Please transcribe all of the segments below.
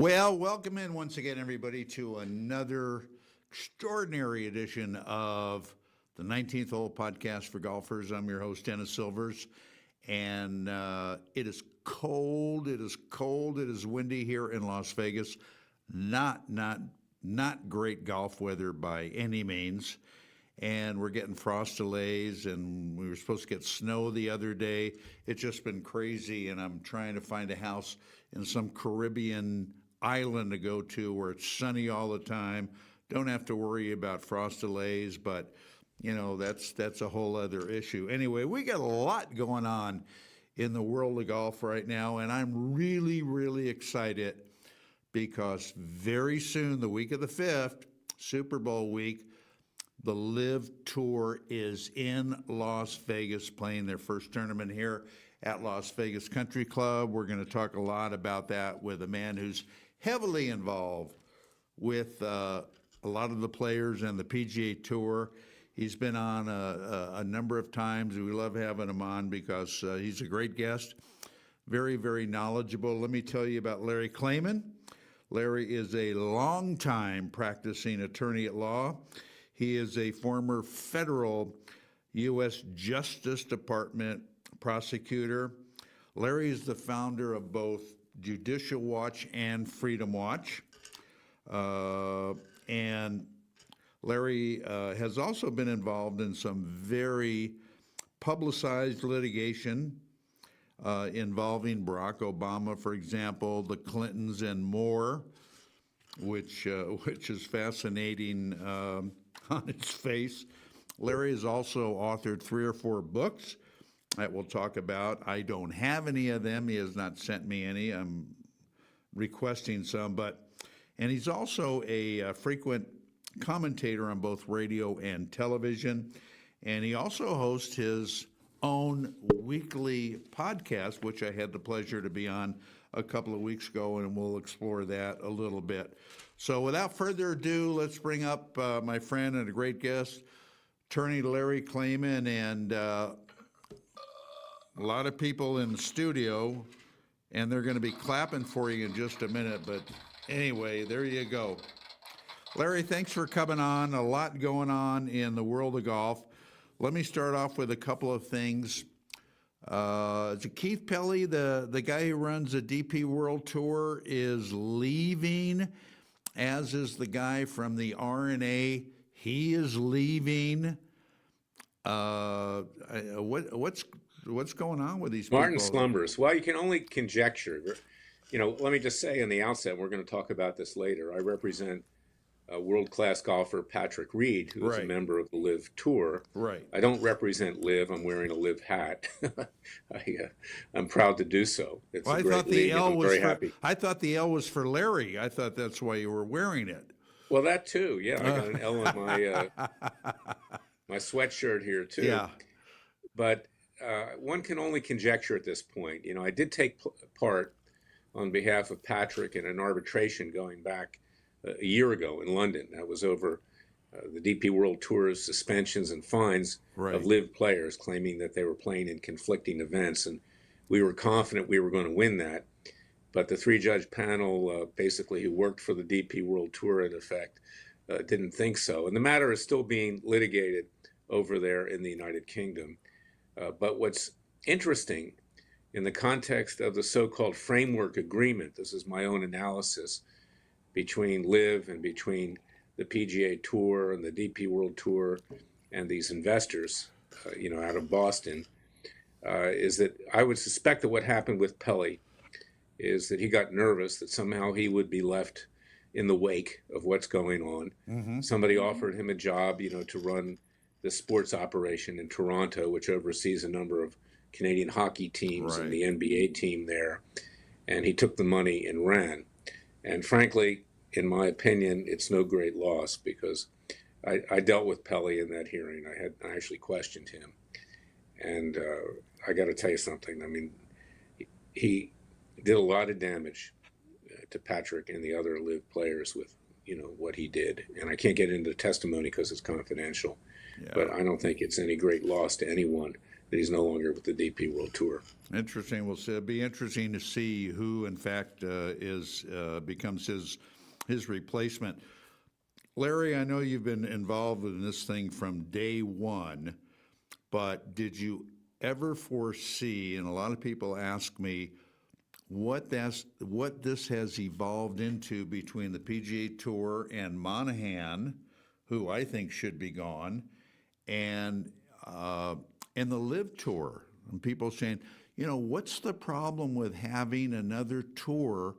Well, welcome in once again, everybody, to another extraordinary edition of the 19th Hole Podcast for Golfers. I'm your host, Dennis Silvers, and it is cold. It is cold. It is windy here in Las Vegas. Not great golf weather by any means. And we're getting frost delays, and we were supposed to get snow the other day. It's just been crazy, and I'm trying to find a house in some Caribbean island to go to where it's sunny all the time. Don't have to worry about frost delays, but you know, that's a whole other issue. Anyway, we got a lot going on in the world of golf right now, and I'm really excited because very soon, the week of the 5th, Super Bowl week, the LIV Tour is in Las Vegas playing their first tournament here at Las Vegas Country Club. We're going to talk a lot about that with a man who's heavily involved with a lot of the players and the PGA Tour. He's been on a number of times. We love having him on because he's a great guest, very knowledgeable. Let me tell you about Larry Klayman. Larry is a longtime practicing attorney at law. He is a former federal U.S. Justice Department prosecutor. Larry is the founder of both Judicial Watch and Freedom Watch. And Larry has also been involved in some very publicized litigation involving Barack Obama, for example, the Clintons, and more, which is fascinating on its face. Larry has also authored 3 or 4 books that we'll talk about. I don't have any of them. He has not sent me any. I'm requesting some, and he's also a frequent commentator on both radio and television, and he also hosts his own weekly podcast, which I had the pleasure to be on a couple of weeks ago, and we'll explore that a little bit. So without further ado, let's bring up my friend and a great guest, attorney Larry Klayman, and a lot of people in the studio, and they're going to be clapping for you in just a minute, but anyway, there you go. Larry, thanks for coming on. A lot going on in the world of golf. Let me start off with a couple of things. Is it Keith Pelley, the guy who runs the DP World Tour, is leaving, as is the guy from the R&A. He is leaving. What's going on with these Martin people? slumbers. Well, you can only conjecture. You know, let me just say in the outset, we're going to talk about this later. I represent world-class golfer Patrick Reed, who is a member of the LIV Tour. Right. I don't represent LIV. I'm wearing a LIV hat. I'm proud to do so. It's a great league, and I'm very happy. I thought the L was for Larry. I thought that's why you were wearing it. Well, that too. Yeah, I got an L on my my sweatshirt here too. Yeah. But one can only conjecture at this point. You know, I did take part on behalf of Patrick in an arbitration going back a year ago in London. That was over the DP World Tour's suspensions and fines of LIV players claiming that they were playing in conflicting events. And we were confident we were going to win that. But the 3-judge panel, basically who worked for the DP World Tour in effect, didn't think so. And the matter is still being litigated over there in the United Kingdom. But what's interesting in the context of the so-called framework agreement, this is my own analysis, between LIV and between the PGA Tour and the DP World Tour and these investors, out of Boston, is that I would suspect that what happened with Pelley is that he got nervous that somehow he would be left in the wake of what's going on. Mm-hmm. Somebody offered him a job, to run the sports operation in Toronto, which oversees a number of Canadian hockey teams and the NBA team there. And he took the money and ran. And frankly, in my opinion, it's no great loss because I dealt with Pelley in that hearing. I actually questioned him. And I got to tell you something. I mean, he did a lot of damage to Patrick and the other LIV players with, what he did. And I can't get into the testimony because it's confidential. Yeah. But I don't think it's any great loss to anyone that he's no longer with the DP World Tour. Interesting. Well, it'll be interesting to see who, in fact, becomes his replacement. Larry, I know you've been involved in this thing from day one, but did you ever foresee, and a lot of people ask me, what this has evolved into between the PGA Tour and Monahan, who I think should be gone, and the LIV Tour? And people saying, what's the problem with having another tour,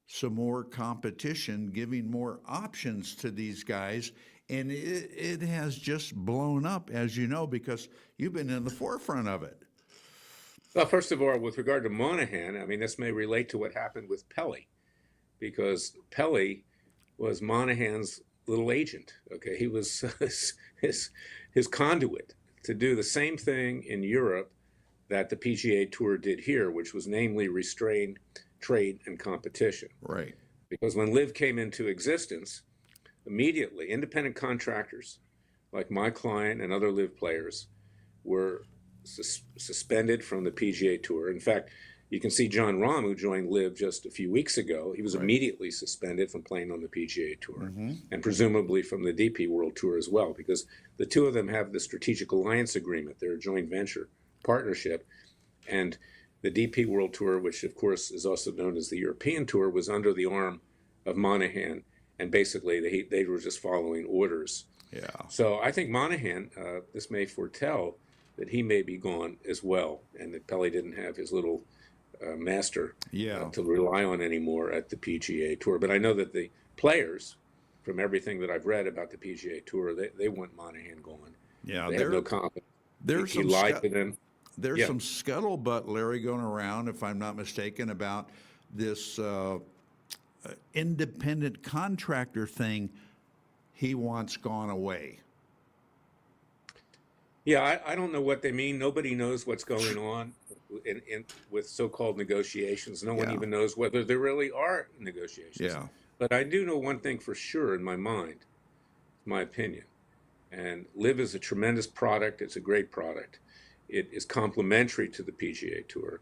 some more competition, giving more options to these guys? And it has just blown up, as you know, because you've been in the forefront of it. Well, first of all, with regard to Monahan, I mean, this may relate to what happened with Pelly, because Pelly was Monahan's little agent. Okay, he was his conduit to do the same thing in Europe that the PGA Tour did here, which was namely restrain trade and competition. Right. Because when LIV came into existence, immediately independent contractors like my client and other LIV players were suspended from the PGA Tour. In fact, you can see John Rahm, who joined LIV just a few weeks ago, he was immediately suspended from playing on the PGA Tour, and presumably from the DP World Tour as well, because the two of them have the strategic alliance agreement. They're a joint venture partnership, and the DP World Tour, which of course is also known as the European Tour, was under the arm of Monahan, and basically they were just following orders. Yeah. So I think Monahan, this may foretell that he may be gone as well, and that Pelly didn't have his little master to rely on anymore at the PGA Tour. But I know that the players, from everything that I've read about the PGA Tour, they want Monahan gone. Yeah, they have no confidence. He some lied to them. There's some scuttlebutt, Larry, going around, if I'm not mistaken, about this independent contractor thing he wants gone away. Yeah, I don't know what they mean. Nobody knows what's going on with so-called negotiations. No one even knows whether there really are negotiations. Yeah. But I do know one thing for sure in my mind, my opinion, and LIV is a tremendous product. It's a great product. It is complementary to the PGA Tour.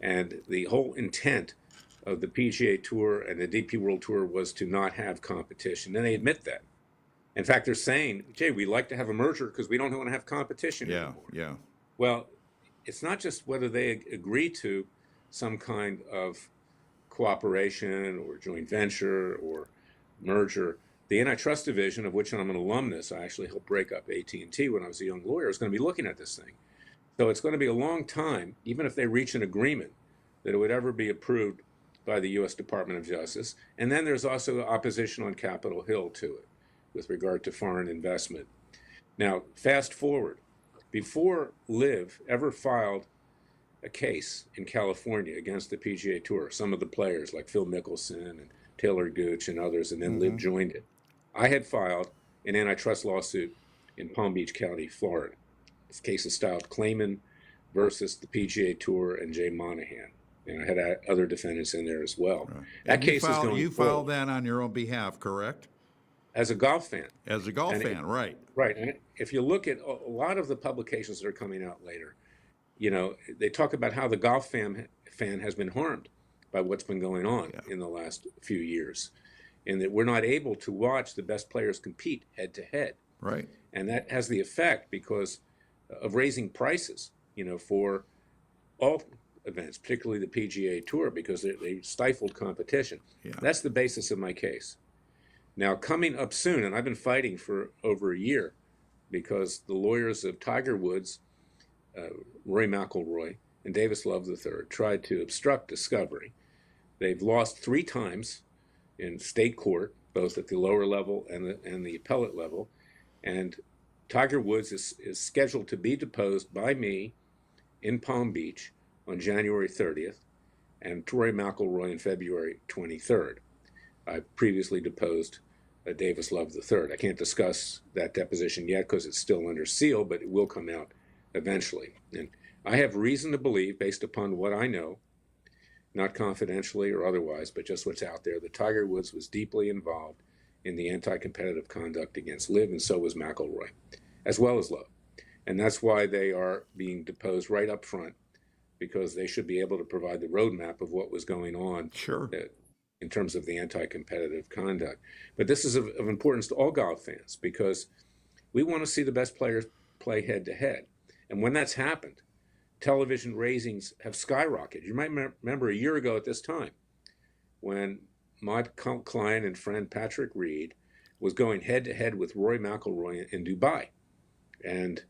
And the whole intent of the PGA Tour and the DP World Tour was to not have competition. And they admit that. In fact, they're saying, Jay, we'd like to have a merger because we don't want to have competition anymore. Yeah. Well, it's not just whether they agree to some kind of cooperation or joint venture or merger. The antitrust division, of which I'm an alumnus, I actually helped break up AT&T when I was a young lawyer, is going to be looking at this thing. So it's going to be a long time, even if they reach an agreement, that it would ever be approved by the U.S. Department of Justice. And then there's also opposition on Capitol Hill to it with regard to foreign investment. Now, fast forward, before LIV ever filed a case in California against the PGA Tour, some of the players like Phil Mickelson and Taylor Gooch and others, and then LIV joined it, I had filed an antitrust lawsuit in Palm Beach County, Florida. This case is styled Clayman versus the PGA Tour and Jay Monahan. And I had other defendants in there as well. Right. That case is going You filed that on your own behalf, correct? As a golf fan. As a golf fan, right. Right. And if you look at a lot of the publications that are coming out later, they talk about how the golf fan has been harmed by what's been going on in the last few years, and that we're not able to watch the best players compete head to head. Right. And that has the effect because of raising prices, for all events, particularly the PGA Tour, because they stifled competition. Yeah. That's the basis of my case. Now, coming up soon, and I've been fighting for over a year because the lawyers of Tiger Woods, Rory McIlroy, and Davis Love III tried to obstruct discovery. They've lost 3 times in state court, both at the lower level and the appellate level. And Tiger Woods is scheduled to be deposed by me in Palm Beach on January 30th, and Rory McIlroy on February 23rd. I previously deposed Davis Love III. I can't discuss that deposition yet because it's still under seal, but it will come out eventually. And I have reason to believe, based upon what I know, not confidentially or otherwise, but just what's out there, that Tiger Woods was deeply involved in the anti-competitive conduct against LIV, and so was McIlroy, as well as Love. And that's why they are being deposed right up front, because they should be able to provide the roadmap of what was going on Sure. in terms of the anti-competitive conduct. But this is of importance to all golf fans, because we want to see the best players play head to head. And when that's happened, television ratings have skyrocketed. You might remember a year ago at this time when my client and friend Patrick Reed was going head to head with Rory McIlroy in Dubai. And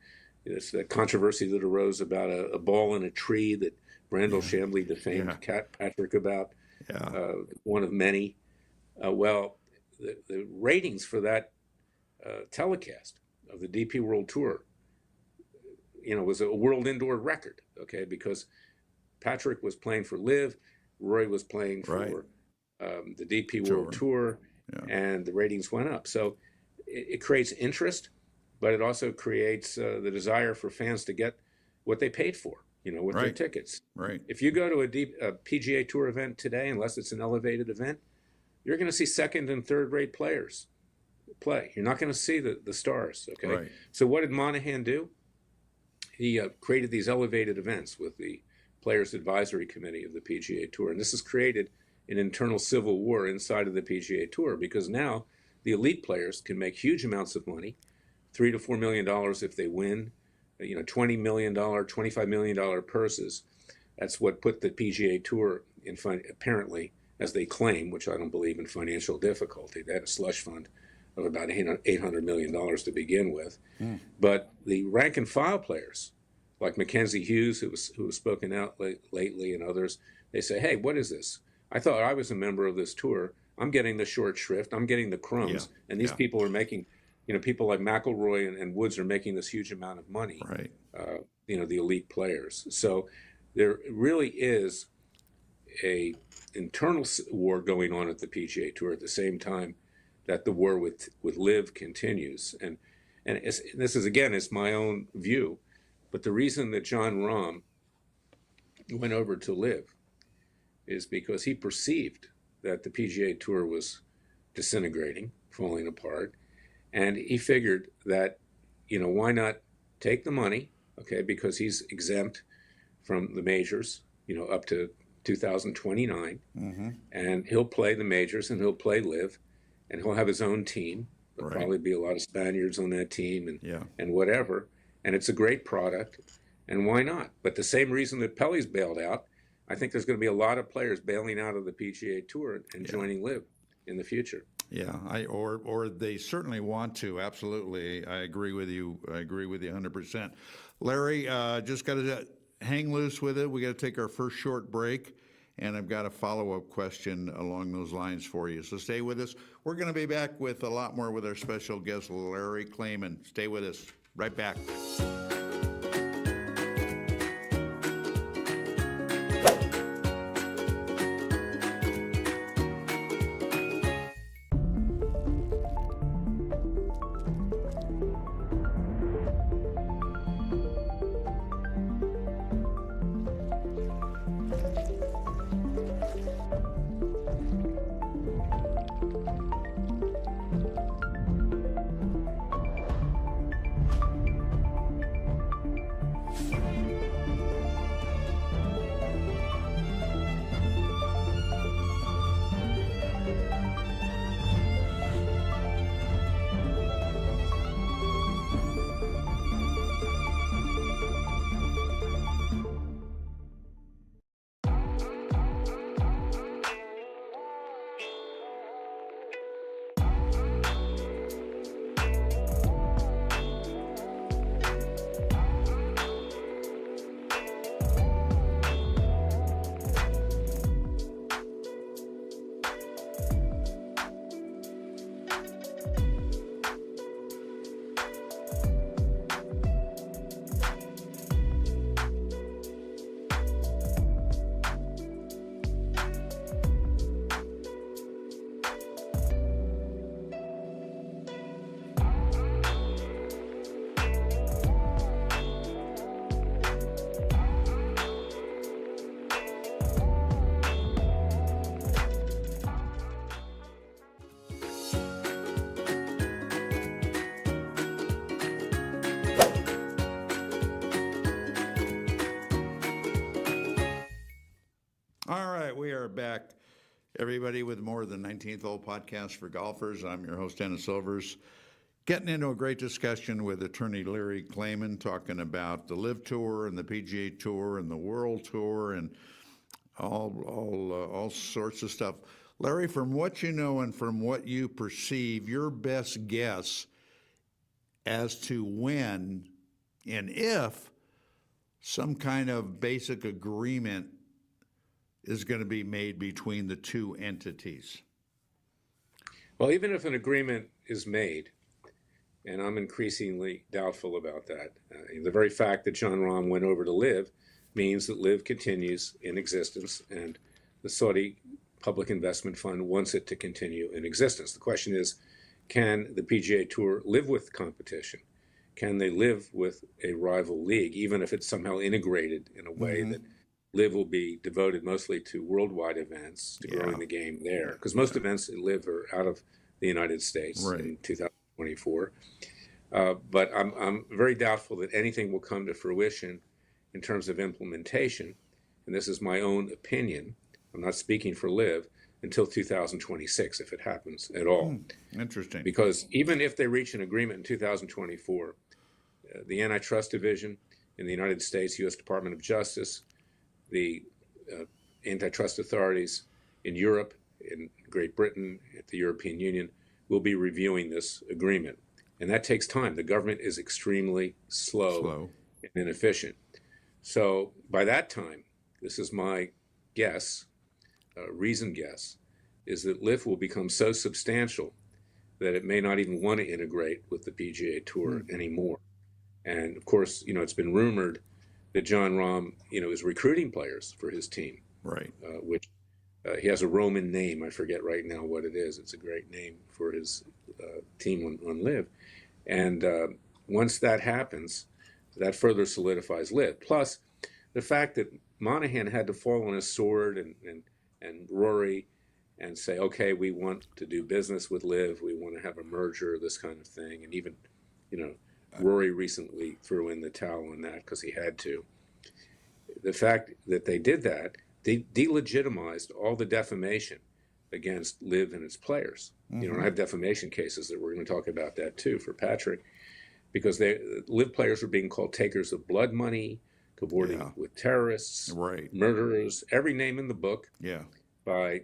it's the controversy that arose about a ball in a tree that Brandel Chambly defamed Patrick about, one of many. Well, the ratings for that telecast of the DP World Tour, was a world indoor record, okay, because Patrick was playing for LIV, Rory was playing for the DP World Tour, and the ratings went up. So it creates interest, but it also creates the desire for fans to get what they paid for, with their tickets. Right. If you go to a PGA Tour event today, unless it's an elevated event, you're going to see second and third rate players play. You're not going to see the stars, okay? Right. So what did Monahan do? He created these elevated events with the Players Advisory Committee of the PGA Tour. And this has created an internal civil war inside of the PGA Tour, because now the elite players can make huge amounts of money, $3 to $4 million if they win, $20 million, $25 million purses. That's what put the PGA Tour in, apparently, as they claim, which I don't believe, in financial difficulty. They had a slush fund of about $800 million to begin with. But the rank and file players, like Mackenzie Hughes, who was spoken out lately, and others, they say, hey, what is this? I thought I was a member of this tour. I'm getting the short shrift. I'm getting the crumbs. And these people are making, people like McIlroy and Woods are making this huge amount of money, Right. The elite players. So there really is a internal war going on at the PGA Tour at the same time that the war with LIV continues. And this is, again, it's my own view, but the reason that John Rahm went over to LIV is because he perceived that the PGA Tour was disintegrating, falling apart, and he figured that, why not take the money, okay, because he's exempt from the majors, up to 2029, and he'll play the majors and he'll play LIV, and he'll have his own team. There'll probably be a lot of Spaniards on that team and whatever. And it's a great product. And why not? But the same reason that Pelly's bailed out, I think there's going to be a lot of players bailing out of the PGA Tour and joining LIV in the future. Yeah, or they certainly want to. Absolutely. I agree with you. 100%. Larry, just got to hang loose with it. We got to take our first short break. And I've got a follow-up question along those lines for you. So stay with us. We're going to be back with a lot more with our special guest, Larry Klayman. Stay with us. Right back. All right, we are back, everybody, with more of the 19th Hole Podcast for Golfers. I'm your host, Dennis Silvers, getting into a great discussion with attorney Larry Klayman, talking about the LIV Tour and the PGA Tour and the World Tour and all sorts of stuff. Larry, from what you know and from what you perceive, your best guess as to when and if some kind of basic agreement is going to be made between the two entities. Well, even if an agreement is made, and I'm increasingly doubtful about that, the very fact that Jon Rahm went over to LIV means that LIV continues in existence, and the Saudi Public Investment Fund wants it to continue in existence. The question is, can the PGA Tour live with competition? Can they live with a rival league, even if it's somehow integrated in a way that LIV will be devoted mostly to worldwide events, to growing the game there? Because most events in LIV are out of the United States in 2024. But I'm very doubtful that anything will come to fruition in terms of implementation. And this is my own opinion. I'm not speaking for LIV until 2026, if it happens at all. Interesting. Because even if they reach an agreement in 2024, the Antitrust Division in the United States, U.S. Department of Justice, the antitrust authorities in Europe, in Great Britain, at the European Union, will be reviewing this agreement. And that takes time. The government is extremely slow and inefficient. So by that time, this is my guess, reasoned guess, is that LIV will become so substantial that it may not even want to integrate with the PGA Tour anymore. And of course, it's been rumored that Jon Rahm, is recruiting players for his team, which he has a Roman name. I forget right now what it is. It's a great name for his team on LIV. And once that happens, that further solidifies LIV. Plus, the fact that Monahan had to fall on his sword and Rory and say, okay, we want to do business with LIV. We want to have a merger, this kind of thing. And even, Rory recently threw in the towel on that because he had to. The fact that they did that, they delegitimized all the defamation against LIV and its players. I have defamation cases that we're going to talk about that too for Patrick, because LIV players were being called takers of blood money, cavorting with terrorists, murderers, every name in the book by,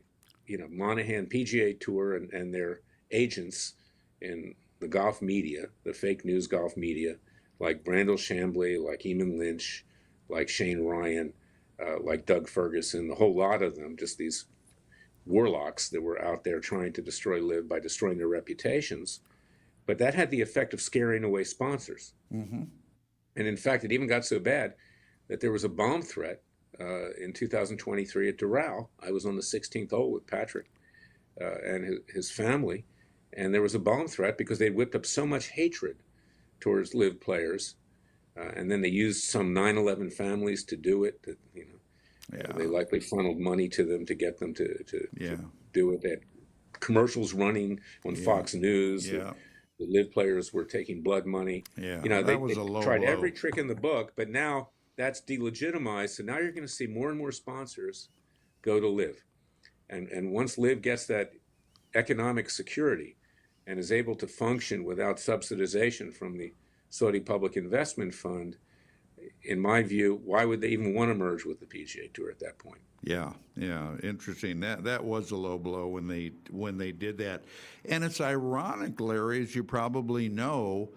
Monahan, PGA Tour and their agents in the golf media, the fake news golf media, like Brandel Chambly, like Eamon Lynch, like Shane Ryan, like Doug Ferguson, the whole lot of them, just these warlocks that were out there trying to destroy LIV by destroying their reputations. But that had the effect of scaring away sponsors. And in fact, it even got so bad that there was a bomb threat in 2023 at Doral. I was on the 16th hole with Patrick and his family, and there was a bomb threat because they'd whipped up so much hatred towards LIV players, and then they used some 9/11 families to do it. They likely funneled money to them to get them to do it. They had commercials running on Fox News. The LIV players were taking blood money. They tried every trick in the book, but now that's delegitimized. So now you're going to see more and more sponsors go to LIV. And once LIV gets that economic security and is able to function without subsidization from the Saudi Public Investment Fund, in my view, why would they even want to merge with the PGA Tour at that point? Interesting. That was a low blow when they did that. And it's ironic, Larry, as you probably know,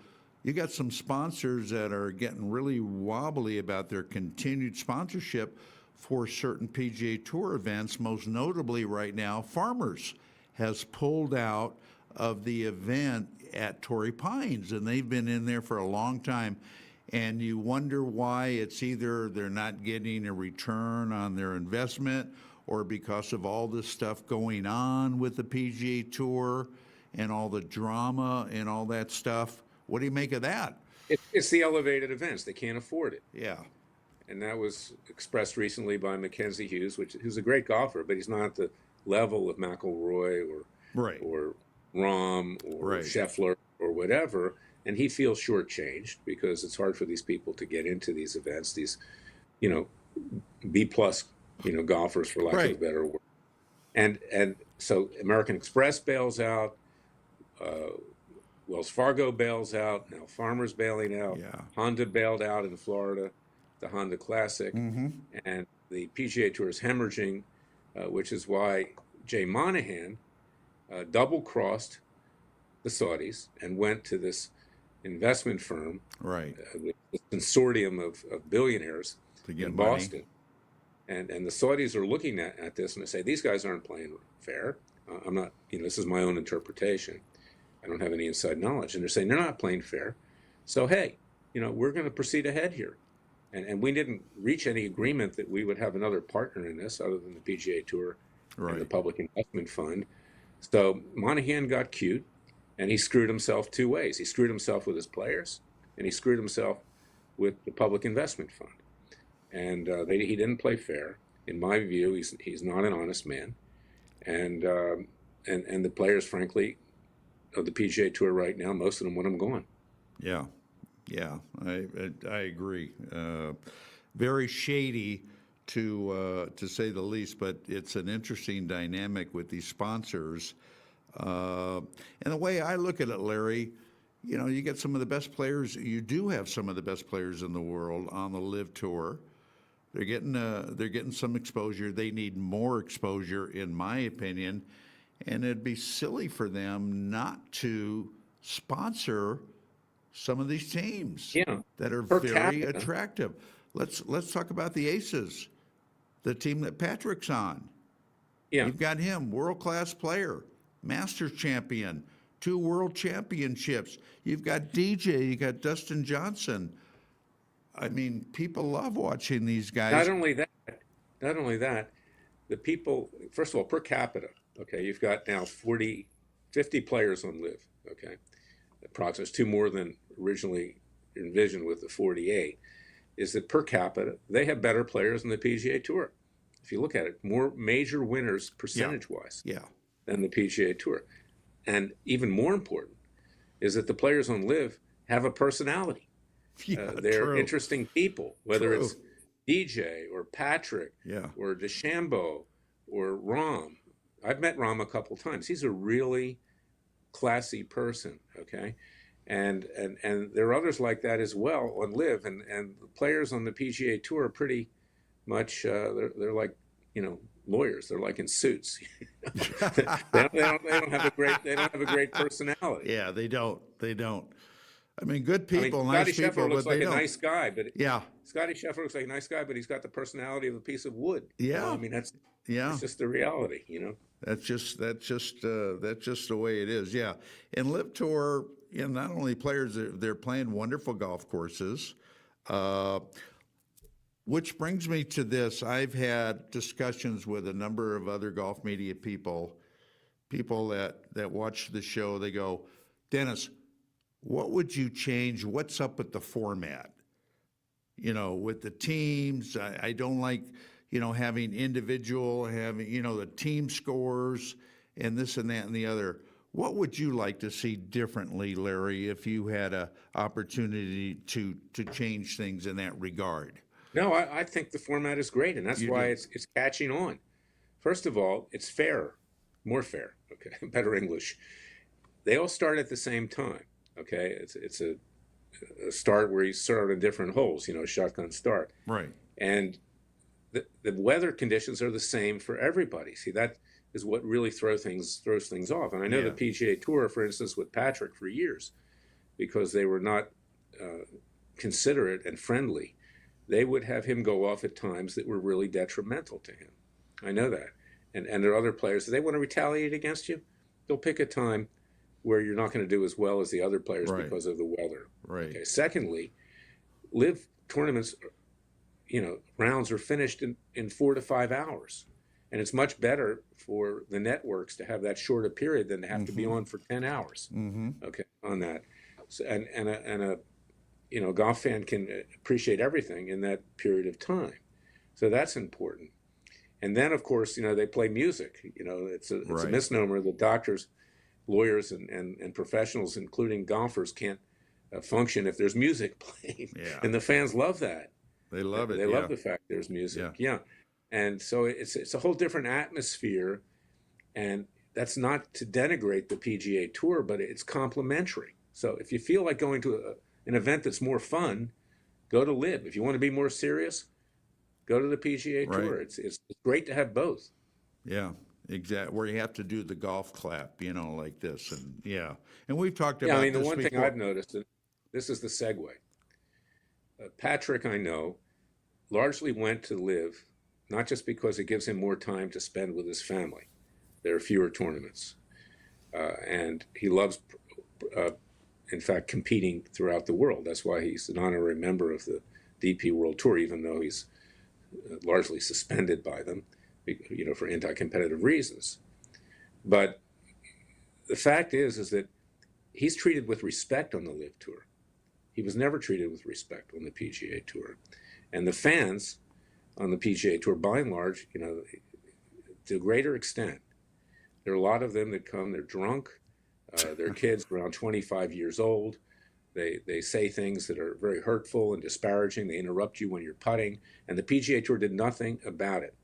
you got some sponsors that are getting really wobbly about their continued sponsorship for certain PGA Tour events. Most notably right now, Farmers has pulled out of the event at Torrey Pines, and they've been in there for a long time. And you wonder why. It's either they're not getting a return on their investment, or because of all this stuff going on with the PGA Tour and all the drama and all that stuff. What do you make of that? It's the elevated events. They can't afford it. Yeah. And that was expressed recently by Mackenzie Hughes, who's a great golfer, but he's not at the level of McIlroy or Rahm or Scheffler or whatever. And he feels shortchanged because it's hard for these people to get into these events, these, B+ golfers, for lack of a Right. better word. And so American Express bails out, uh, Wells Fargo bails out, now Farmers bailing out, Yeah. Honda bailed out in Florida, the Honda Classic, Mm-hmm. and the PGA Tour is hemorrhaging, which is why Jay Monahan double-crossed the Saudis and went to this investment firm, Right. the consortium of billionaires To get in money. Boston. And the Saudis are looking at this and they say, these guys aren't playing fair. I'm not, this is my own interpretation. I don't have any inside knowledge. And they're saying they're not playing fair. So, hey, we're going to proceed ahead here. And we didn't reach any agreement that we would have another partner in this other than the PGA Tour and the Public Investment Fund. So Monahan got cute, and he screwed himself two ways. He screwed himself with his players, and he screwed himself with the Public Investment Fund. And he didn't play fair. In my view, he's not an honest man. And the players, frankly, of the PGA Tour right now, most of them want him gone. Yeah. Yeah, I agree. Very shady, to say the least. But it's an interesting dynamic with these sponsors. And the way I look at it, Larry, you get some of the best players. You do have some of the best players in the world on the LIV Tour. They're getting some exposure. They need more exposure, in my opinion. And it'd be silly for them not to sponsor some of these teams that are Per very capita. attractive. Let's talk about the Aces, the team that Patrick's on. Yeah. You've got him, world-class player, Masters champion, 2 world championships. You've got DJ, you got Dustin Johnson. I mean, people love watching these guys. Not only that, the people, first of all, per capita, okay, you've got now 50 players on LIV, okay? Approximately 2 more than originally envisioned with the 48, is that per capita, they have better players than the PGA Tour. If you look at it, more major winners percentage-wise than the PGA Tour. And even more important is that the players on LIV have a personality. They're interesting people, whether it's DJ or Patrick or DeChambeau or Rahm. I've met Rahm a couple times. He's a really classy person, okay? And there are others like that as well on LIV, and the players on the PGA Tour are pretty much they're like lawyers. They're like in suits. they don't have a great personality. Yeah, they don't. I mean, good people, nice Scotty people, Scheffler looks but like they a don't. nice guy, but Yeah, Scotty Scheffler looks like a nice guy, but he's got the personality of a piece of wood. Yeah. I mean, it's just the reality. That's just the way it is. Yeah, and LIV Tour, not only players, they're playing wonderful golf courses. Which brings me to this: I've had discussions with a number of other golf media people that watch the show. They go, Dennis, what would you change? What's up with the format? With the teams, I don't like, having the team scores and this and that and the other. What would you like to see differently, Larry, if you had an opportunity to change things in that regard? No, I think the format is great, and that's why it's catching on. First of all, it's fair, more fair. Okay, better English. They all start at the same time. Okay, it's a start where you start on different holes. Shotgun start. Right. And the weather conditions are the same for everybody. See, that is what really throws things off. And I know the PGA Tour, for instance, with Patrick for years, because they were not considerate and friendly, they would have him go off at times that were really detrimental to him. I know that. And there are other players, if they want to retaliate against you, they'll pick a time where you're not going to do as well as the other players because of the weather. Right. Okay. Secondly, LIV tournaments, rounds are finished in 4 to 5 hours. And it's much better for the networks to have that shorter period than to have to be on for 10 hours. Okay, on that. So, and a golf fan can appreciate everything in that period of time. So that's important. And then, of course, they play music. It's a misnomer that doctors, lawyers, and professionals, including golfers, can't function if there's music playing. Yeah. And the fans love that. They love it. They love the fact there's music. Yeah. And so it's a whole different atmosphere, and that's not to denigrate the PGA Tour, but it's complementary. So if you feel like going to an event that's more fun, go to LIV. If you want to be more serious, go to the PGA Right. Tour. It's great to have both. Yeah, exactly. Where you have to do the golf clap, like this, and yeah. And we've talked Yeah, I about mean, the this one thing before. I've noticed, and this is the segue. Patrick, I know, largely went to LIV not just because it gives him more time to spend with his family. There are fewer tournaments, and he loves, uh, in fact, competing throughout the world. That's why he's an honorary member of the DP World Tour, even though he's largely suspended by them, for anti-competitive reasons. But the fact is that he's treated with respect on the LIV Tour. He was never treated with respect on the PGA Tour. And the fans on the PGA Tour, by and large, to a greater extent, there are a lot of them that come, they're drunk, their kids around 25 years old. They say things that are very hurtful and disparaging. They interrupt you when you're putting. And the PGA Tour did nothing about it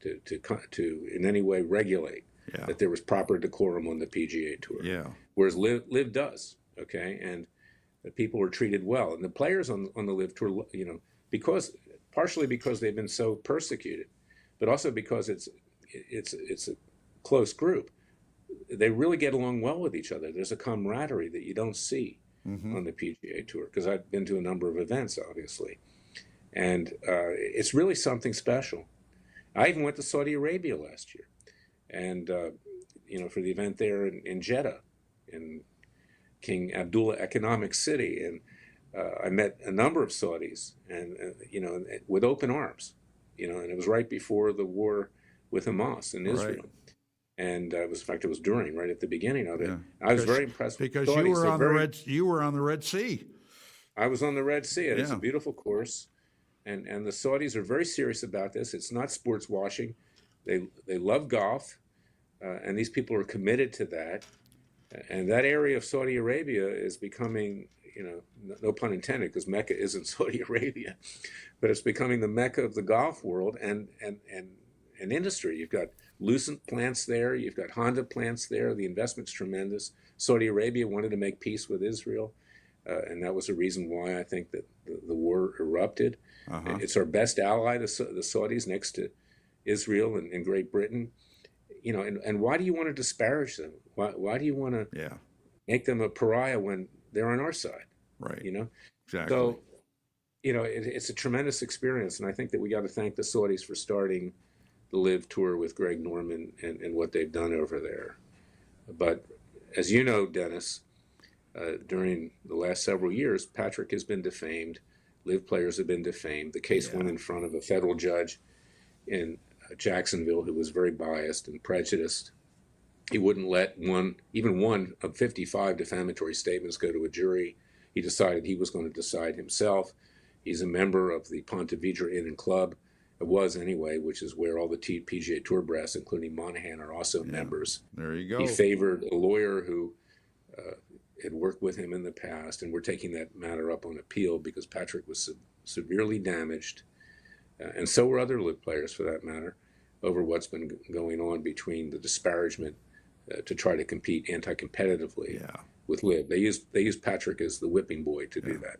to in any way regulate that there was proper decorum on the PGA Tour. Yeah. Whereas LIV does, okay? And the people were treated well. And the players on the LIV Tour, partially because they've been so persecuted, but also because it's a close group. They really get along well with each other. There's a camaraderie that you don't see on the PGA Tour, because I've been to a number of events, obviously. And it's really something special. I even went to Saudi Arabia last year, and for the event there in Jeddah, in King Abdullah Economic City, and I met a number of Saudis, and with open arms, and it was right before the war with Hamas in Israel. Right. And in fact, it was right at the beginning of it. Yeah. I was very impressed with because Saudis. you were on the Red Sea. I was on the Red Sea, and it's a Yeah. beautiful course. And the Saudis are very serious about this. It's not sports washing. They love golf, and these people are committed to that. And that area of Saudi Arabia is becoming, no pun intended, because Mecca isn't Saudi Arabia, but it's becoming the Mecca of the golf world and industry. You've got Lucent plants there. You've got Honda plants there. The investment's tremendous. Saudi Arabia wanted to make peace with Israel, and that was the reason why I think that the war erupted. It's our best ally, the Saudis, next to Israel and Great Britain. And why do you want to disparage them? Why do you want to make them a pariah when they're on our side? Right. Exactly. So, it's a tremendous experience, and I think that we got to thank the Saudis for starting the LIV Tour with Greg Norman and what they've done over there. But as you know, Dennis, during the last several years, Patrick has been defamed. LIV players have been defamed. The case went in front of a federal judge in Jacksonville who was very biased and prejudiced. He wouldn't let even one of 55 defamatory statements go to a jury. He decided he was going to decide himself. He's a member of the Ponte Vedra Inn and Club. It was anyway, which is where all the PGA Tour brass, including Monahan, are also members. There you go. He favored a lawyer who had worked with him in the past, and we're taking that matter up on appeal because Patrick was severely damaged, and so were other LIV players for that matter, over what's been going on between the disparagement to try to compete anti-competitively with LIV. They used Patrick as the whipping boy to do that.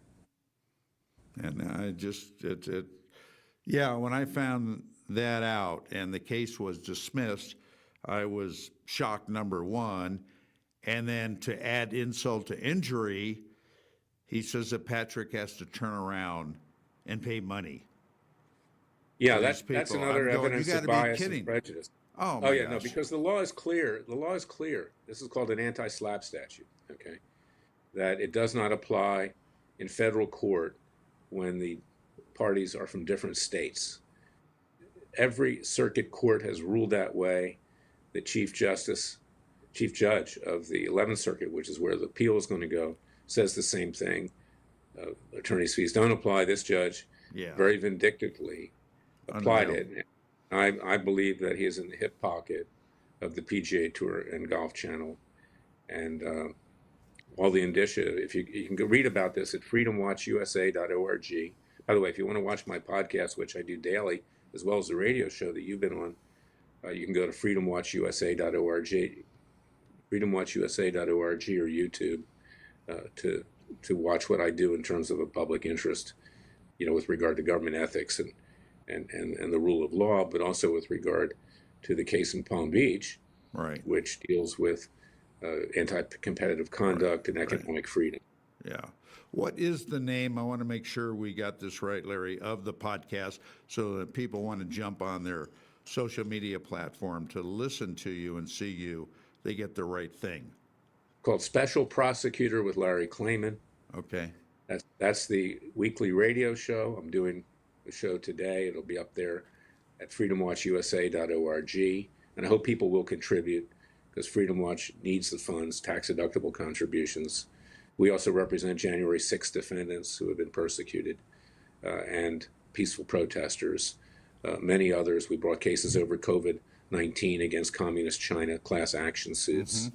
And I just, when I found that out and the case was dismissed, I was shocked, number one. And then to add insult to injury, he says that Patrick has to turn around and pay money. Yeah, that's another evidence of bias and prejudice. Oh yeah, no, because the law is clear. The law is clear. This is called an anti-SLAPP statute, okay? That it does not apply in federal court when the parties are from different states. Every circuit court has ruled that way. The Chief Judge of the 11th Circuit, which is where the appeal is going to go, says the same thing. Attorney's fees don't apply. This judge very vindictively applied it. I believe that he is in the hip pocket of the PGA Tour and Golf Channel, and all the indicia. If you can go read about this at freedomwatchusa.org. By the way, if you want to watch my podcast, which I do daily, as well as the radio show that you've been on, you can go to freedomwatchusa.org, freedomwatchusa.org or YouTube to watch what I do in terms of a public interest, with regard to government ethics and the rule of law, but also with regard to the case in Palm Beach, Right. which deals with anti-competitive conduct and economic freedom. Yeah. What is the name? I want to make sure we got this right, Larry, of the podcast, so that people want to jump on their social media platform to listen to you and see you. They get the right thing. Called Special Prosecutor with Larry Klayman. Okay. That's the weekly radio show. I'm doing the show today. It'll be up there at freedomwatchusa.org. And I hope people will contribute, because Freedom Watch needs the funds, tax-deductible contributions. We also represent January 6th defendants who have been persecuted, and peaceful protesters, many others. We brought cases over COVID-19 against communist China, class action suits.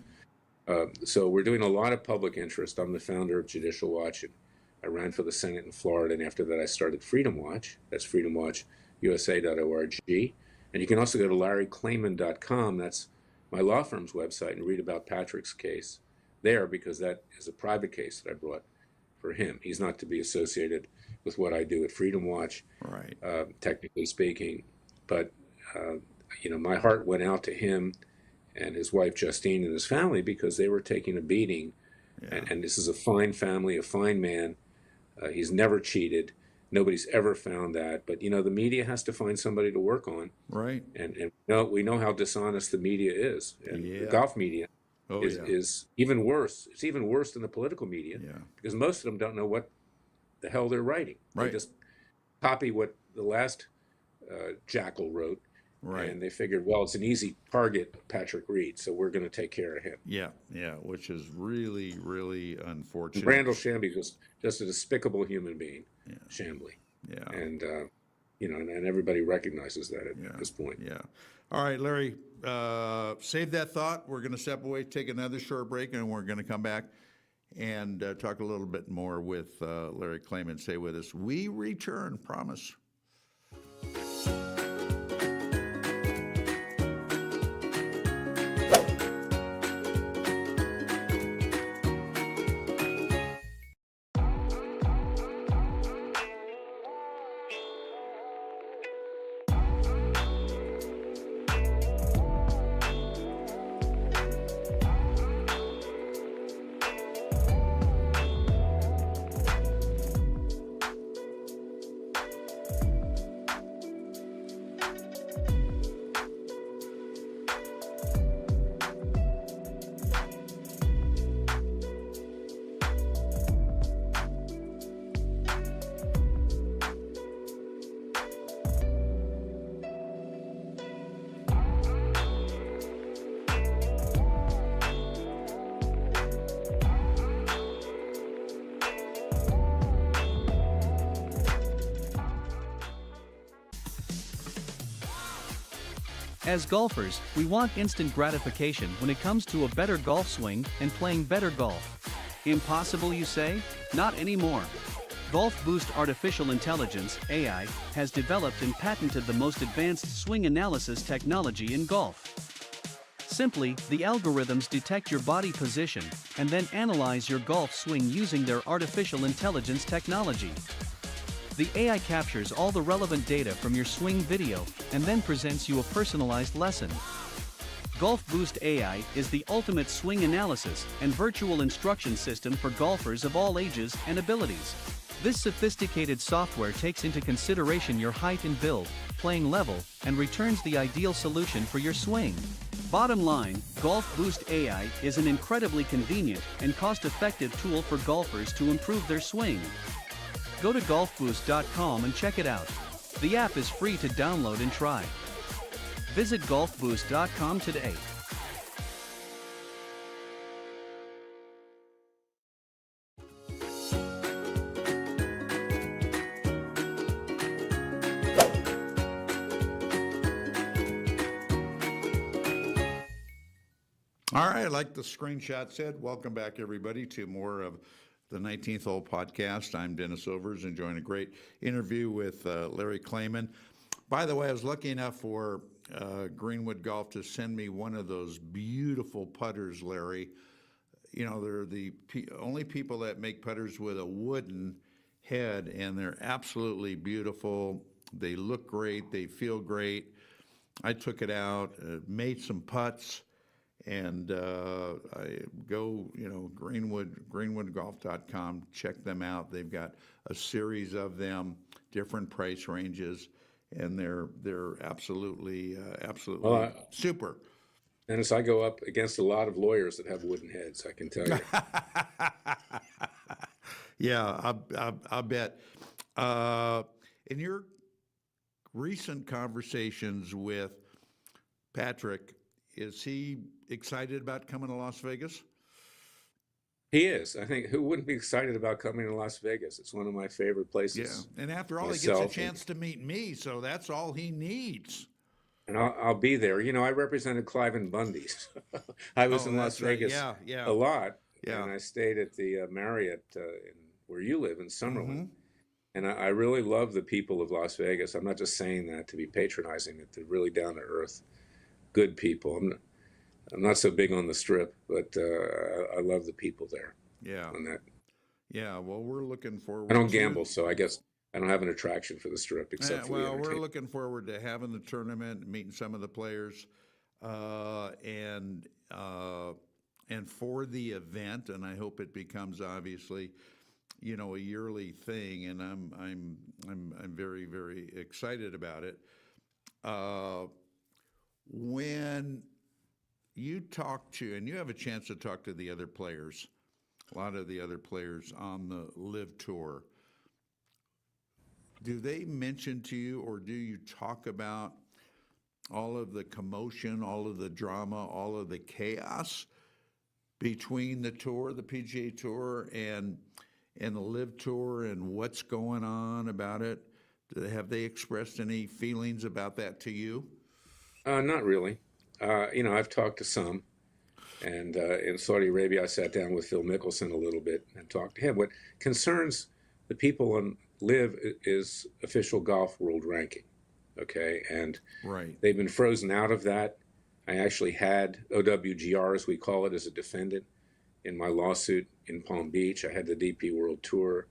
So we're doing a lot of public interest. I'm the founder of Judicial Watch, and I ran for the Senate in Florida, and after that I started Freedom Watch. That's freedomwatchusa.org. And you can also go to larryklayman.com. That's my law firm's website, and read about Patrick's case there, because that is a private case that I brought for him. He's not to be associated with what I do at Freedom Watch, Right. Technically speaking. But, my heart went out to him and his wife Justine and his family, because they were taking a beating. Yeah. And this is a fine family, a fine man. He's never cheated. Nobody's ever found that. But, the media has to find somebody to work on. Right. And we know how dishonest the media is. And the golf media is even worse. It's even worse than the political media, because most of them don't know what the hell they're writing. Right. They just copy what the last jackal wrote. Right. And they figured, well, it's an easy target, Patrick Reed, so we're going to take care of him. Yeah, which is really, really unfortunate. And Randall Chambly was just a despicable human being, Chambly. Yeah. And, and everybody recognizes that at this point. Yeah. All right, Larry, save that thought. We're going to step away, take another short break, and we're going to come back and talk a little bit more with Larry Klayman. Stay with us. We return, promise. As golfers, we want instant gratification when it comes to a better golf swing and playing better golf. Impossible, you say? Not anymore. Golf Boost Artificial Intelligence, AI, has developed and patented the most advanced swing analysis technology in golf. Simply, the algorithms detect your body position and then analyze your golf swing using their artificial intelligence technology. The AI captures all the relevant data from your swing video and then presents you a personalized lesson. Golf Boost AI is the ultimate swing analysis and virtual instruction system for golfers of all ages and abilities. This sophisticated software takes into consideration your height and build, playing level, and returns the ideal solution for your swing. Bottom line, Golf Boost AI is an incredibly convenient and cost-effective tool for golfers to improve their swing. Go to golfboost.com and check it out. The app is free to download and try. Visit golfboost.com today. All right, like the screenshot said, welcome back, everybody, to more of the 19th Hole podcast. I'm Dennis Overs, enjoying a great interview with Larry Klayman. By the way, I was lucky enough for Greenwood Golf to send me one of those beautiful putters, Larry. You know, they're the only people that make putters with a wooden head, and they're absolutely beautiful. They look great. They feel great. I took it out, made some putts, and I go, greenwoodgolf.com, check them out. They've got a series of them, different price ranges, and they're absolutely Well, super. Dennis, I go up against a lot of lawyers that have wooden heads, I can tell you. Yeah, I bet. In your recent conversations with Patrick, is he excited about coming to Las Vegas? He is. I think who wouldn't be excited about coming to Las Vegas? It's one of my favorite places. Yeah, and after all, he gets a chance to meet me, so that's all he needs. And I'll be there. You know, I represented Clive and Bundy's. I was in Las Vegas a lot. Yeah. And I stayed at the Marriott where you live in Summerlin. And I really love the people of Las Vegas. I'm not just saying that to be patronizing. They're really down to earth, good people. I'm not so big on the Strip, but I love the people there. Yeah. On that. Yeah. Well, we're looking forward. I don't gamble, so I guess I don't have an attraction for the Strip except for the entertainment. We're looking forward to having the tournament, meeting some of the players, and for the event. And I hope it becomes obviously, a yearly thing. And I'm very, very excited about it. When you talk to, and you have a chance to talk to the other players, a lot of the other players on the LIV Tour, do they mention to you, or do you talk about all of the commotion, all of the drama, all of the chaos between the tour, the PGA Tour, and the LIV Tour, and what's going on about it? Have they expressed any feelings about that to you? Not really. I've talked to some, and in Saudi Arabia, I sat down with Phil Mickelson a little bit and talked to him. What concerns the people on LIV is official golf world ranking, okay? And right. They've been frozen out of that. I actually had OWGR, as we call it, as a defendant in my lawsuit in Palm Beach. I had the DP World Tour.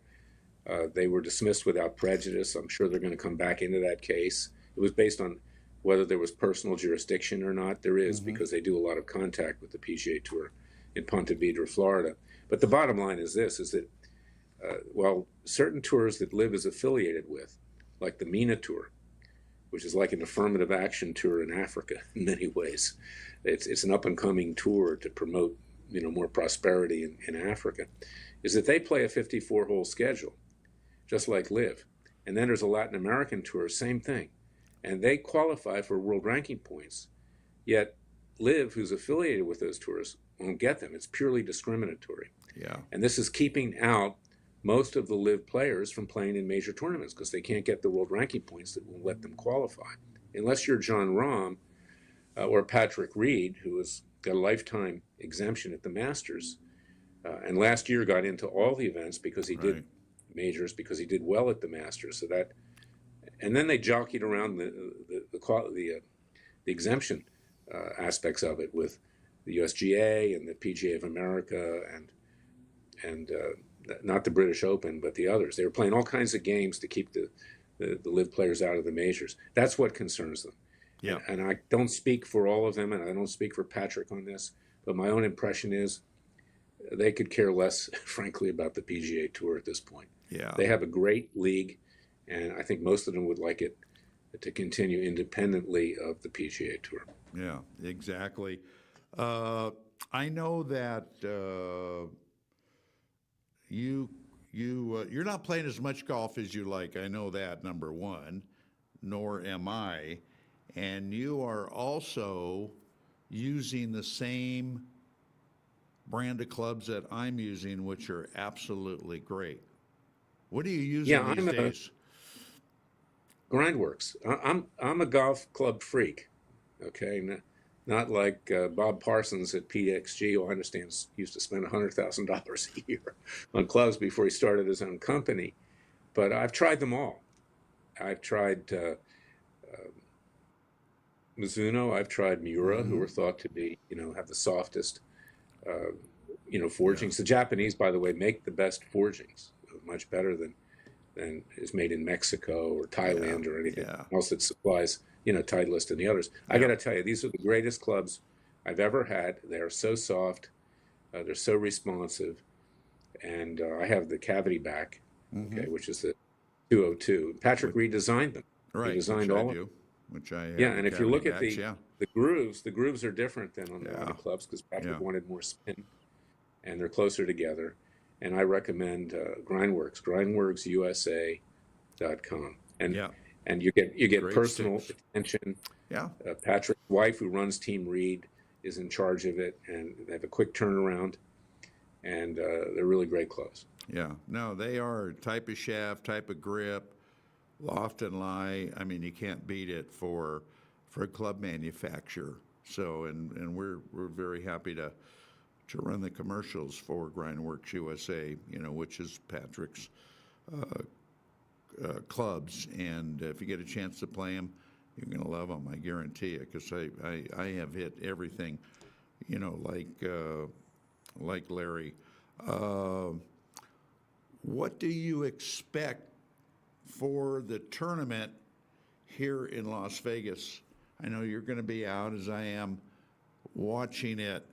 They were dismissed without prejudice. I'm sure they're going to come back into that case. It was based on whether there was personal jurisdiction or not. There is, because they do a lot of contact with the PGA Tour in Ponte Vedra, Florida. But the bottom line is this, is that while certain tours that LIV is affiliated with, like the MENA Tour, which is like an affirmative action tour in Africa in many ways, it's an up-and-coming tour to promote more prosperity in Africa, is that they play a 54-hole schedule, just like LIV. And then there's a Latin American tour, same thing. And they qualify for world ranking points, yet LIV, who's affiliated with those tours, won't get them. It's purely discriminatory. Yeah. And this is keeping out most of the LIV players from playing in major tournaments because they can't get the world ranking points that will let them qualify. Unless you're John Rahm or Patrick Reed, who has got a lifetime exemption at the Masters, and last year got into all the events because he did majors, because he did well at the Masters. So that, and then they jockeyed around the exemption aspects of it with the USGA and the PGA of America and not the British Open, but the others. They were playing all kinds of games to keep the LIV players out of the majors. That's what concerns them. Yeah. And I don't speak for all of them, and I don't speak for Patrick on this, but my own impression is they could care less, frankly, about the PGA Tour at this point. Yeah. They have a great league, and I think most of them would like it to continue independently of the PGA Tour. Yeah, exactly. I know that you're not playing as much golf as you like. I know that, number one, nor am I. And you are also using the same brand of clubs that I'm using, which are absolutely great. What are you using these days? Grindworks. I'm a golf club freak, okay? Not like Bob Parsons at PXG, who I understand used to spend $100,000 a year on clubs before he started his own company. But I've tried them all. I've tried Mizuno, I've tried Miura, who are thought to be, have the softest, forgings. The Japanese, by the way, make the best forgings, much better than is made in Mexico or Thailand or anything else that supplies, Titleist and the others. I got to tell you, these are the greatest clubs I've ever had. They're so soft, they're so responsive, and I have the cavity back, okay, which is the 202. Patrick redesigned them. Right, He designed all of them. which I have. Yeah, and if you look at backs, the grooves are different than on the other clubs because Patrick wanted more spin, and they're closer together. And I recommend grindworksusa.com. And you get Great personal sticks. attention. Yeah. Patrick's wife, who runs Team Reed, is in charge of it, and they have a quick turnaround, and they're really great clubs. Yeah. No, they are type of shaft, type of grip, loft and lie. I mean, you can't beat it for a club manufacturer. So, and we're very happy to run the commercials for Grindworks USA, which is Patrick's clubs. And if you get a chance to play them, you're going to love them, I guarantee you, because I have hit everything, like Larry. What do you expect for the tournament here in Las Vegas? I know you're going to be out, as I am, watching it.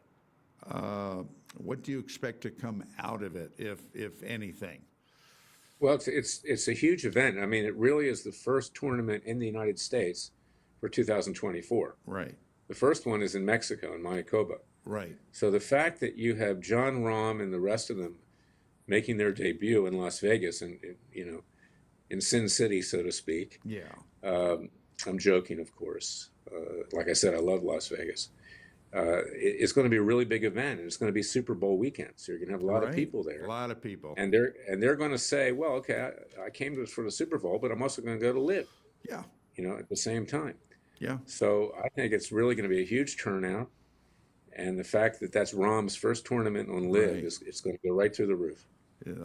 What do you expect to come out of it, if anything? Well, it's a huge event. I mean, it really is the first tournament in the United States for 2024. Right. The first one is in Mexico, in Mayakoba. Right. So the fact that you have John Rahm and the rest of them making their debut in Las Vegas, and in Sin City, so to speak. Yeah. I'm joking, of course. Like I said, I love Las Vegas. It's going to be a really big event, and it's going to be Super Bowl weekend. So you're going to have a lot of people there. A lot of people. And they're going to say, well, okay, I came for the Super Bowl, but I'm also going to go to LIV. Yeah. At the same time. Yeah. So I think it's really going to be a huge turnout. And the fact that that's Rahm's first tournament on LIV it's going to go right through the roof.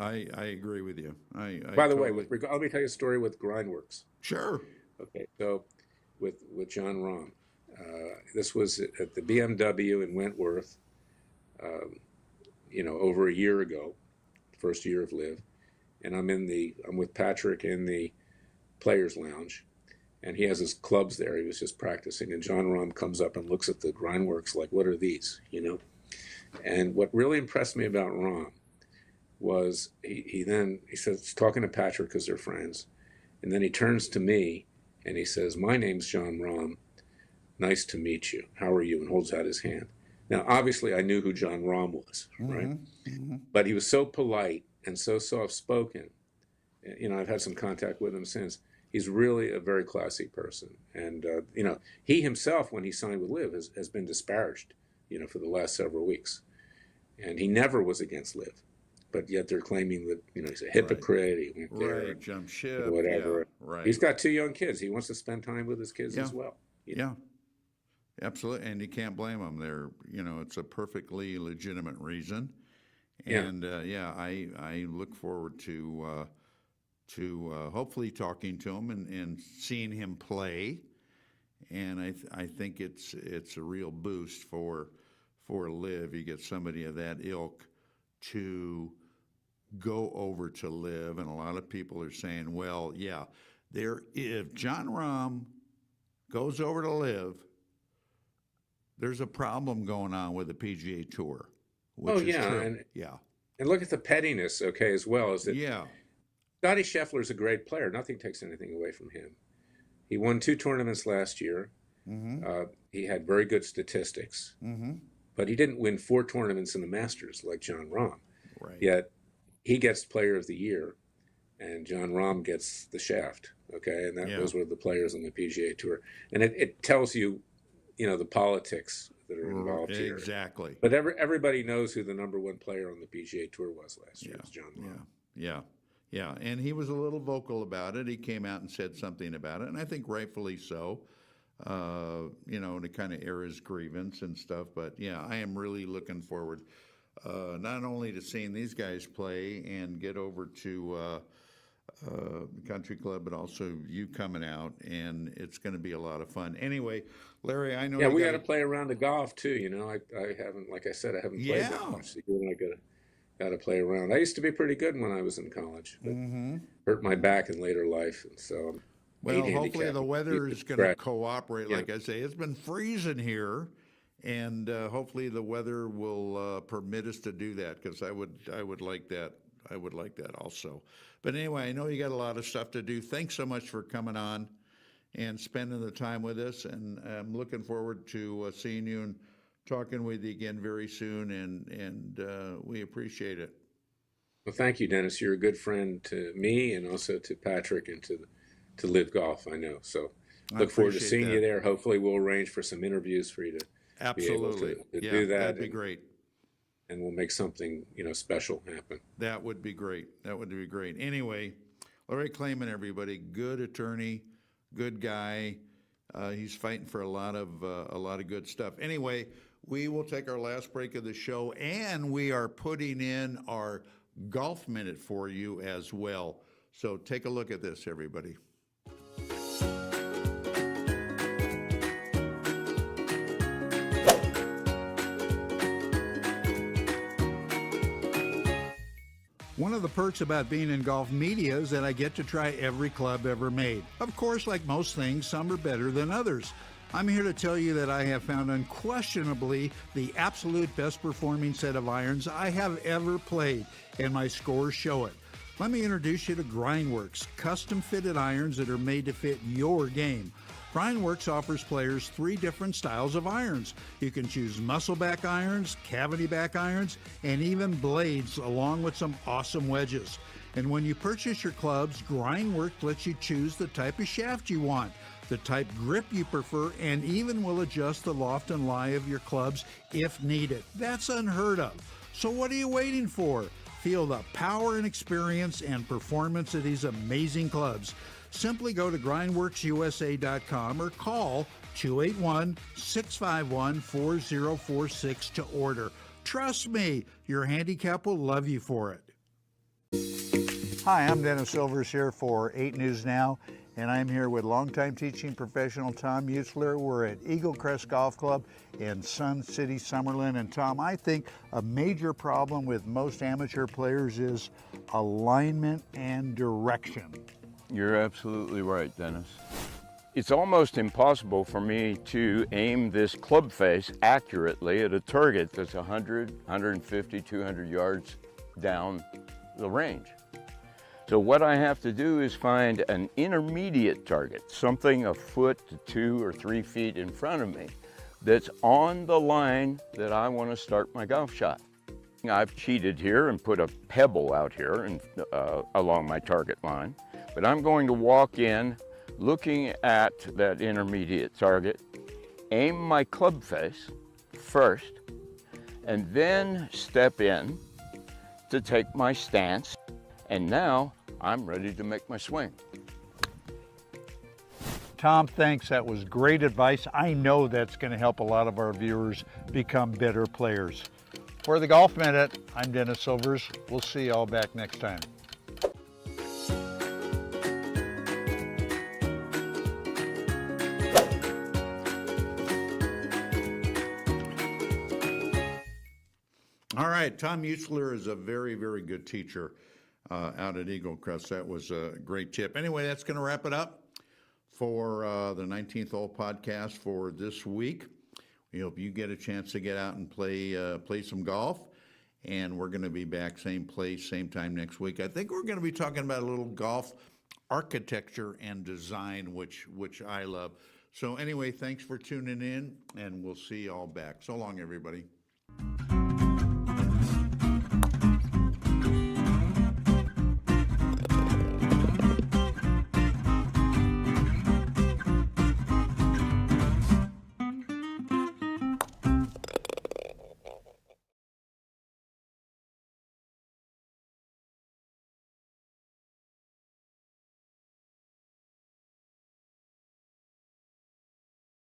I agree with you. By the way, let me tell you a story with Grindworks. Sure. Okay, so with John Rahm, this was at the BMW in Wentworth, over a year ago, first year of LIV, and I'm with Patrick in the Players Lounge, and he has his clubs there. He was just practicing, and John Rahm comes up and looks at the Grindworks like, "What are these?" And what really impressed me about Rahm was he says, talking to Patrick because they're friends, and then he turns to me and he says, "My name's John Rahm. Nice to meet you. How are you?" and holds out his hand. Now, obviously, I knew who John Rahm was, right? Mm-hmm. But he was so polite and so soft-spoken. I've had some contact with him since. He's really a very classy person. And, he himself, when he signed with LIV, has been disparaged, for the last several weeks. And he never was against LIV. But yet they're claiming that, he's a hypocrite. He went there, jump ship, whatever. Yeah, right. He's got 2 young kids. He wants to spend time with his kids as well. Yeah, absolutely. And you can't blame him. It's a perfectly legitimate reason. And I look forward to hopefully talking to him and seeing him play. And I think it's a real boost for LIV. You get somebody of that ilk to go over to LIV, and a lot of people are saying, well, yeah, if John Rahm goes over to LIV, there's a problem going on with the PGA Tour. Which is true. And look at the pettiness, okay, as well. Is that Scotty Scheffler's a great player. Nothing takes anything away from him. He won 2 tournaments last year. Mm-hmm. He had very good statistics. Mm-hmm. But he didn't win 4 tournaments in the Masters like John Rahm. Right. Yet he gets Player of the Year, and John Rahm gets the shaft. Okay, and those were the players on the PGA Tour, and it tells you, the politics that are involved here. Exactly. But everybody knows who the number 1 player on the PGA Tour was last year. It was John Rahm. Yeah, and he was a little vocal about it. He came out and said something about it, and I think rightfully so. To kind of air his grievance and stuff. But I am really looking forward not only to seeing these guys play and get over to country club, but also you coming out, and it's going to be a lot of fun. Anyway, Larry, I know Yeah, you we got got to play around the golf too. I haven't, like I said, I haven't played that Yeah. much. So you and I got to play around. I used to be pretty good when I was in college, but hurt my back in later life, and so I'm Well, hopefully handicapped. the weather is going to Right. cooperate. Yeah. Like I say, it's been freezing here, and hopefully the weather will permit us to do that, because I would like that. I would like that also. But anyway, I know you got a lot of stuff to do. Thanks so much for coming on and spending the time with us, and I'm looking forward to seeing you and talking with you again very soon, and we appreciate it. Well, thank you, Dennis. You're a good friend to me and also to Patrick and to LIV Golf, I know. So I look forward to appreciate seeing you that. there. Hopefully we'll arrange for some interviews for you to be able Absolutely. to Yeah, do that. that'd be great. And we'll make something, special happen. That would be great. That would be great. Anyway, Larry Klayman, everybody, good attorney, good guy. He's fighting for a lot of good stuff. Anyway, we will take our last break of the show, and we are putting in our golf minute for you as well. So take a look at this, everybody. One of the perks about being in golf media is that I get to try every club ever made. Of course, like most things, some are better than others. I'm here to tell you that I have found unquestionably the absolute best performing set of irons I have ever played, and my scores show it. Let me introduce you to Grindworks, custom fitted irons that are made to fit your game. Grindworks offers players 3 different styles of irons. You can choose muscleback irons, cavity back irons, and even blades, along with some awesome wedges. And when you purchase your clubs, Grindworks lets you choose the type of shaft you want, the type grip you prefer, and even will adjust the loft and lie of your clubs if needed. That's unheard of. So what are you waiting for? Feel the power and experience and performance of these amazing clubs. Simply go to grindworksusa.com or call 281-651-4046 to order. Trust me, your handicap will love you for it. Hi, I'm Dennis Silvers here for 8 News Now, and I'm here with longtime teaching professional Tom Mutzler. We're at Eagle Crest Golf Club in Sun City, Summerlin. And Tom, I think a major problem with most amateur players is alignment and direction. You're absolutely right, Dennis. It's almost impossible for me to aim this club face accurately at a target that's 100, 150, 200 yards down the range. So what I have to do is find an intermediate target, something a foot to 2 or 3 feet in front of me, that's on the line that I want to start my golf shot. I've cheated here and put a pebble out here and, along my target line. But I'm going to walk in looking at that intermediate target, aim my club face first, and then step in to take my stance. And now I'm ready to make my swing. Tom, thanks. That was great advice. I know that's going to help a lot of our viewers become better players. For the Golf Minute, I'm Dennis Silvers. We'll see you all back next time. All right, Tom Mutzler is a very, very good teacher out at Eagle Crest. That was a great tip. Anyway, that's going to wrap it up for the 19th Hole podcast for this week. We hope you get a chance to get out and play some golf. And we're going to be back same place, same time next week. I think we're going to be talking about a little golf architecture and design, which I love. So anyway, thanks for tuning in, and we'll see you all back. So long, everybody.